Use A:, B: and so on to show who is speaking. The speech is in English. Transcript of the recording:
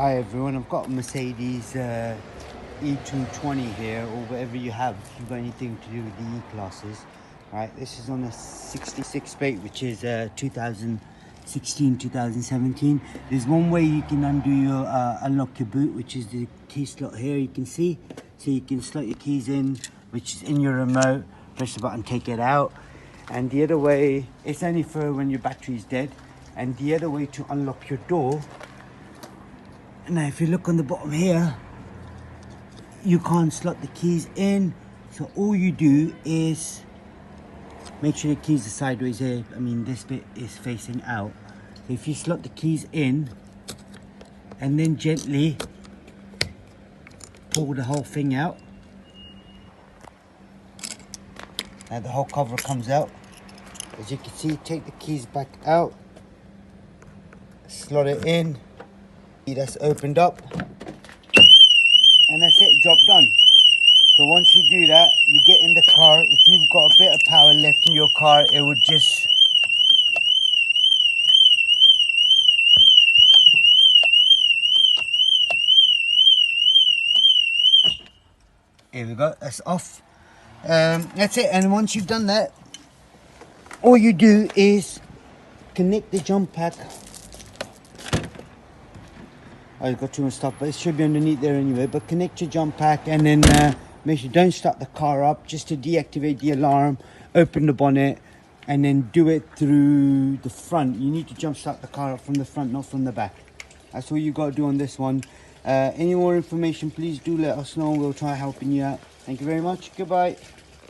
A: Hi everyone, I've got a Mercedes E220 here, or whatever you have, if you've got anything to do with the E-classes. Right, this is on a 66 plate, which is 2016, 2017. There's one way you can undo your, unlock your boot, which is the key slot here, you can see. So you can slot your keys in, which is in your remote, press the button, take it out. And the other way, it's only for when your battery is dead. And the other way to unlock your door, now if you look on the bottom here, you can't slot the keys in, so all you do is make sure the keys are sideways here. I mean, this bit is facing out. So if you slot the keys in and then gently pull the whole thing out, and the whole cover comes out. As you can see, take the keys back out, slot it in, that's opened up, and that's it, job done. So once you do that, you get in the car. If you've got a bit of power left in your car, it would just here we go, that's off. That's it. And once you've done that, all you do is connect the jump pack. I've got too much stuff, but it should be underneath there anyway. But connect your jump pack and then make sure you don't start the car up, just to deactivate the alarm, open the bonnet, and then do it through the front. You need to jump start the car up from the front, not from the back. That's all you got to do on this one. Any more information, please do let us know. We'll try helping you out. Thank you very much. Goodbye.